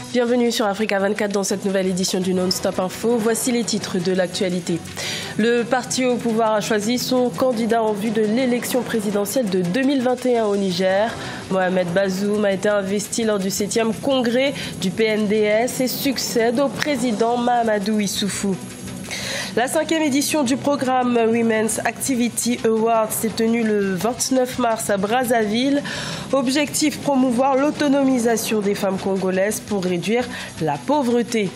Bienvenue sur Africa 24 dans cette nouvelle édition du Non-Stop Info. Voici les titres de l'actualité. Le parti au pouvoir a choisi son candidat en vue de l'élection présidentielle de 2021 au Niger. Mohamed Bazoum a été investi lors du 7e congrès du PNDS et succède au président Mahamadou Issoufou. La 5e édition du programme Women's Activity Awards s'est tenue le 29 mars à Brazzaville. Objectif, promouvoir l'autonomisation des femmes congolaises pour réduire la pauvreté.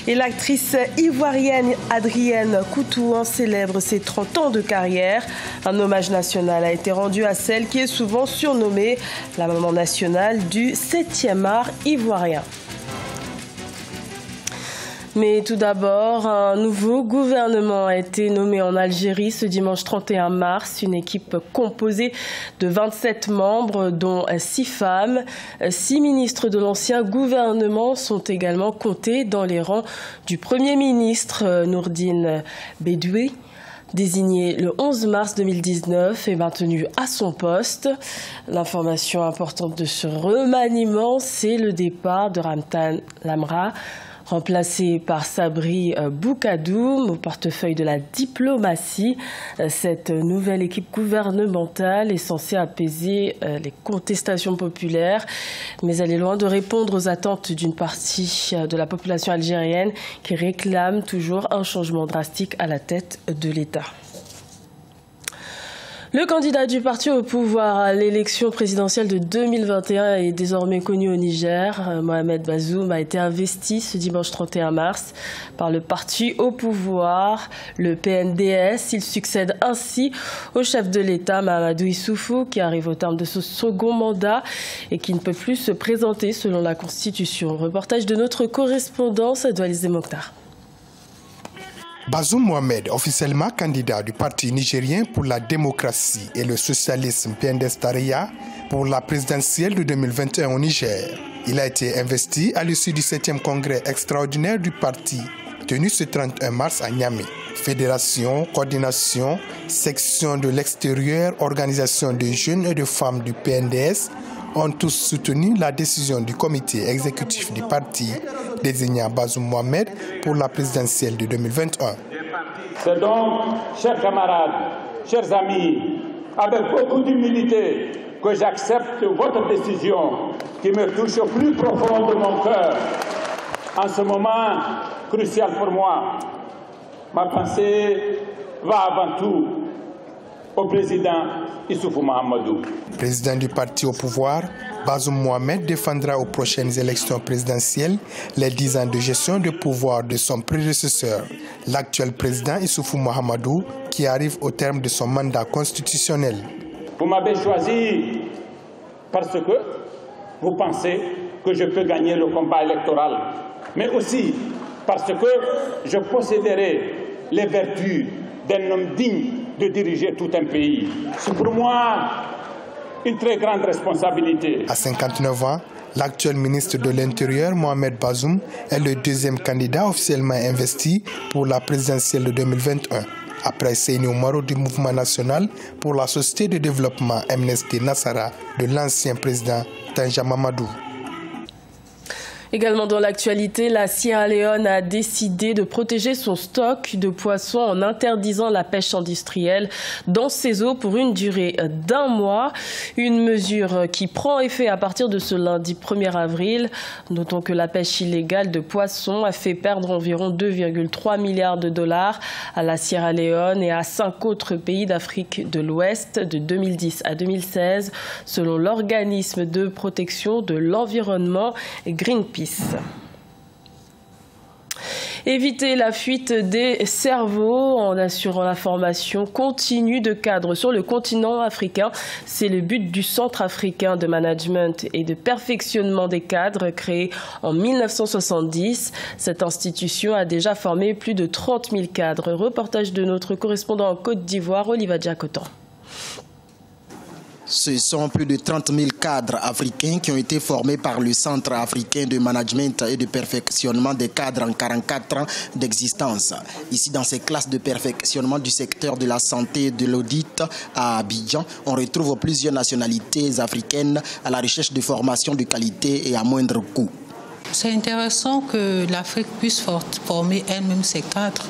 Et l'actrice ivoirienne Adrienne Koutouan célèbre ses 30 ans de carrière. Un hommage national a été rendu à celle qui est souvent surnommée la maman nationale du 7e art ivoirien. Mais tout d'abord, un nouveau gouvernement a été nommé en Algérie ce dimanche 31 mars. Une équipe composée de 27 membres, dont 6 femmes. 6 ministres de l'ancien gouvernement sont également comptés dans les rangs du Premier ministre Nourdine Bedoui, désigné le 11 mars 2019 et maintenu à son poste. L'information importante de ce remaniement, c'est le départ de Ramtan Lamra, remplacé par Sabri Boukadoum au portefeuille de la diplomatie. Cette nouvelle équipe gouvernementale est censée apaiser les contestations populaires, mais elle est loin de répondre aux attentes d'une partie de la population algérienne qui réclame toujours un changement drastique à la tête de l'État. Le candidat du parti au pouvoir à l'élection présidentielle de 2021 est désormais connu au Niger. Mohamed Bazoum a été investi ce dimanche 31 mars par le parti au pouvoir, le PNDS. Il succède ainsi au chef de l'État, Mahamadou Issoufou, qui arrive au terme de son second mandat et qui ne peut plus se présenter selon la Constitution. Reportage de notre correspondance, Doualize Mokhtar. Bazoum Mohamed, officiellement candidat du parti nigérien pour la démocratie et le socialisme PNDS-Taraya pour la présidentielle de 2021 au Niger. Il a été investi à l'issue du 7e congrès extraordinaire du parti, tenu ce 31 mars à Niamey. Fédération, coordination, section de l'extérieur, organisation de jeunes et de femmes du PNDS ont tous soutenu la décision du comité exécutif du parti désignant Bazoum Mohamed pour la présidentielle de 2021. C'est donc, chers camarades, chers amis, avec beaucoup d'humilité que j'accepte votre décision qui me touche au plus profond de mon cœur. En ce moment crucial pour moi, ma pensée va avant tout au président Issoufou Mahamadou. Président du parti au pouvoir, Bazoum Mohamed défendra aux prochaines élections présidentielles les 10 ans de gestion de pouvoir de son prédécesseur, l'actuel président Issoufou Mahamadou, qui arrive au terme de son mandat constitutionnel. Vous m'avez choisi parce que vous pensez que je peux gagner le combat électoral, mais aussi parce que je posséderai les vertus d'un homme digne de diriger tout un pays. C'est pour moi une très grande responsabilité. À 59 ans, l'actuel ministre de l'Intérieur, Mohamed Bazoum, est le deuxième candidat officiellement investi pour la présidentielle de 2021. Après Seyni Oumarou du Mouvement national pour la société de développement MNSD Nassara de l'ancien président Tanja Mamadou. Également dans l'actualité, la Sierra Leone a décidé de protéger son stock de poissons en interdisant la pêche industrielle dans ses eaux pour une durée d'1 mois. Une mesure qui prend effet à partir de ce lundi 1er avril. Notons que la pêche illégale de poissons a fait perdre environ 2,3 milliards de dollars à la Sierra Leone et à 5 autres pays d'Afrique de l'Ouest de 2010 à 2016, selon l'organisme de protection de l'environnement Greenpeace. Éviter la fuite des cerveaux en assurant la formation continue de cadres sur le continent africain. C'est le but du Centre africain de management et de perfectionnement des cadres créé en 1970. Cette institution a déjà formé plus de 30 000 cadres. Reportage de notre correspondant en Côte d'Ivoire, Oliva Diakotan. Ce sont plus de 30 000 cadres africains qui ont été formés par le Centre africain de management et de perfectionnement des cadres en 44 ans d'existence. Ici, dans ces classes de perfectionnement du secteur de la santé et de l'audit à Abidjan, on retrouve plusieurs nationalités africaines à la recherche de formations de qualité et à moindre coût. C'est intéressant que l'Afrique puisse former elle-même ses cadres.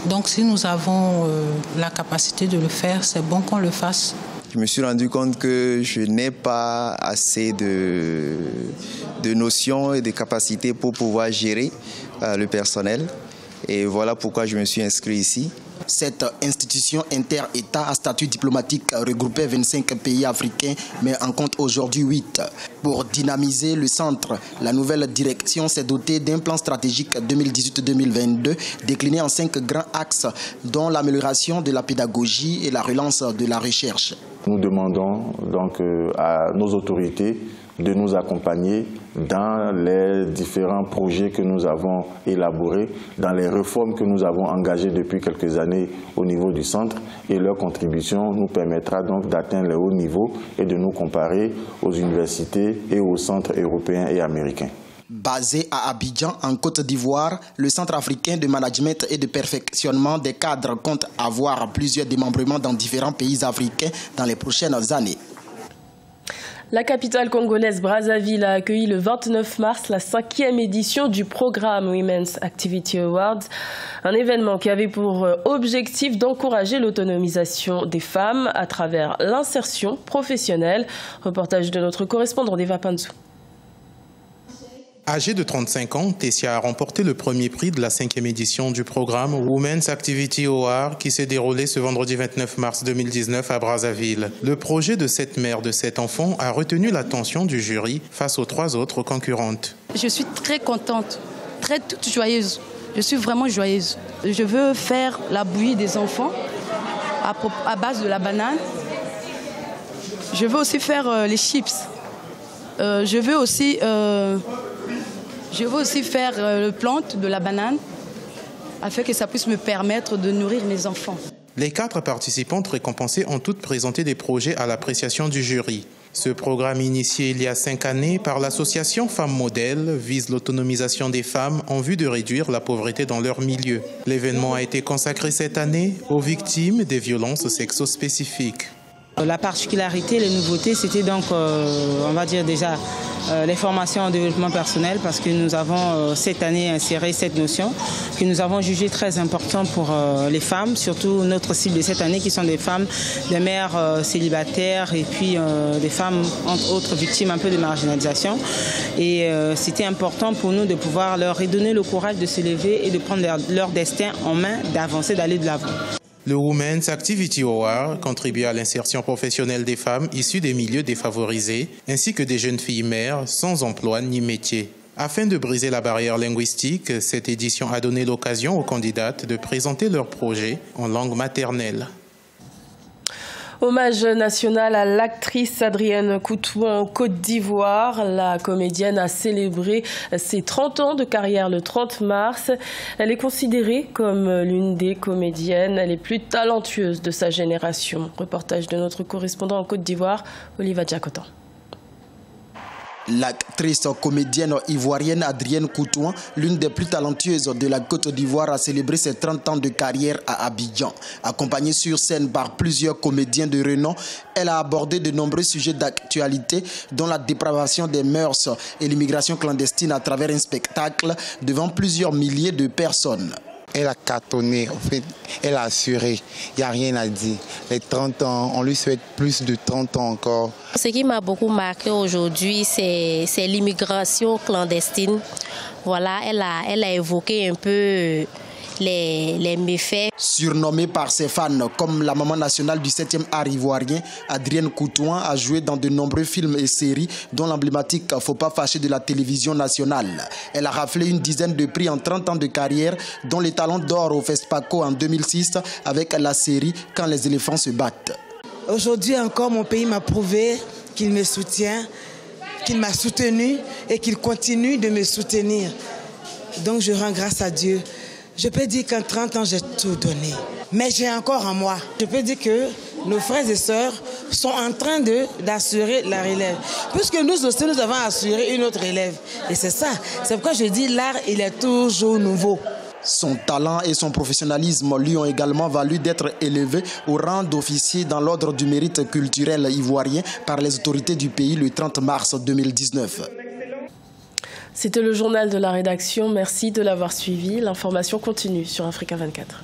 Donc si nous avons la capacité de le faire, c'est bon qu'on le fasse. Je me suis rendu compte que je n'ai pas assez de notions et de capacités pour pouvoir gérer le personnel. Et voilà pourquoi je me suis inscrit ici. Cette institution inter-État à statut diplomatique regroupait 25 pays africains, mais en compte aujourd'hui 8. Pour dynamiser le centre, la nouvelle direction s'est dotée d'un plan stratégique 2018-2022 décliné en 5 grands axes, dont l'amélioration de la pédagogie et la relance de la recherche. Nous demandons donc à nos autorités de nous accompagner dans les différents projets que nous avons élaborés, dans les réformes que nous avons engagées depuis quelques années au niveau du centre, et leur contribution nous permettra donc d'atteindre le haut niveau et de nous comparer aux universités et aux centres européens et américains. Basé à Abidjan, en Côte d'Ivoire, le Centre africain de management et de perfectionnement des cadres compte avoir plusieurs démembrements dans différents pays africains dans les prochaines années. La capitale congolaise Brazzaville a accueilli le 29 mars la 5e édition du programme Women's Activity Awards, un événement qui avait pour objectif d'encourager l'autonomisation des femmes à travers l'insertion professionnelle. Reportage de notre correspondant Deva Panzou. Âgée de 35 ans, Tessia a remporté le premier prix de la 5e édition du programme Women's Activity Award qui s'est déroulé ce vendredi 29 mars 2019 à Brazzaville. Le projet de cette mère de 7 enfants a retenu l'attention du jury face aux 3 autres concurrentes. Je suis très contente, toute joyeuse. Je suis vraiment joyeuse. Je veux faire la bouillie des enfants à base de la banane. Je veux aussi faire les chips. Je veux aussi faire le plante de la banane afin que ça puisse me permettre de nourrir mes enfants. Les 4 participantes récompensées ont toutes présenté des projets à l'appréciation du jury. Ce programme initié il y a 5 années par l'association Femmes Modèles vise l'autonomisation des femmes en vue de réduire la pauvreté dans leur milieu. L'événement a été consacré cette année aux victimes des violences sexo-spécifiques. La particularité, les nouveautés, c'était donc, on va dire déjà, les formations en développement personnel, parce que nous avons cette année inséré cette notion que nous avons jugée très importante pour les femmes, surtout notre cible de cette année qui sont des femmes, des mères célibataires et puis des femmes, entre autres, victimes un peu de marginalisation. Et c'était important pour nous de pouvoir leur redonner le courage de se lever et de prendre leur destin en main, d'avancer, d'aller de l'avant. Le Women's Activity Award contribue à l'insertion professionnelle des femmes issues des milieux défavorisés, ainsi que des jeunes filles mères sans emploi ni métier. Afin de briser la barrière linguistique, cette édition a donné l'occasion aux candidates de présenter leurs projets en langue maternelle. Hommage national à l'actrice Adrienne Coutouan en Côte d'Ivoire. La comédienne a célébré ses 30 ans de carrière le 30 mars. Elle est considérée comme l'une des comédiennes les plus talentueuses de sa génération. Reportage de notre correspondant en Côte d'Ivoire, Oliva Diakotan. L'actrice comédienne ivoirienne Adrienne Coutouan, l'une des plus talentueuses de la Côte d'Ivoire, a célébré ses 30 ans de carrière à Abidjan. Accompagnée sur scène par plusieurs comédiens de renom, elle a abordé de nombreux sujets d'actualité, dont la dépravation des mœurs et l'immigration clandestine à travers un spectacle devant plusieurs milliers de personnes. Elle a cartonné, en fait, elle a assuré, il n'y a rien à dire. Les 30 ans, on lui souhaite plus de 30 ans encore. Ce qui m'a beaucoup marqué aujourd'hui, c'est l'immigration clandestine. Voilà, elle a évoqué un peu les méfaits. Surnommée par ses fans comme la maman nationale du 7e art ivoirien, Adrienne Coutouan a joué dans de nombreux films et séries, dont l'emblématique Faut pas fâcher de la télévision nationale. Elle a raflé une dizaine de prix en 30 ans de carrière, dont les Talons d'or au FESPACO en 2006 avec la série Quand les éléphants se battent. Aujourd'hui encore, mon pays m'a prouvé qu'il me soutient, qu'il m'a soutenu et qu'il continue de me soutenir. Donc je rends grâce à Dieu. Je peux dire qu'en 30 ans, j'ai tout donné. Mais j'ai encore en moi. Je peux dire que nos frères et sœurs sont en train d'assurer la relève. Puisque nous aussi, nous avons assuré une autre relève. Et c'est ça. C'est pourquoi je dis l'art, il est toujours nouveau. Son talent et son professionnalisme lui ont également valu d'être élevé au rang d'officier dans l'ordre du mérite culturel ivoirien par les autorités du pays le 30 mars 2019. C'était le journal de la rédaction. Merci de l'avoir suivi. L'information continue sur Africa 24.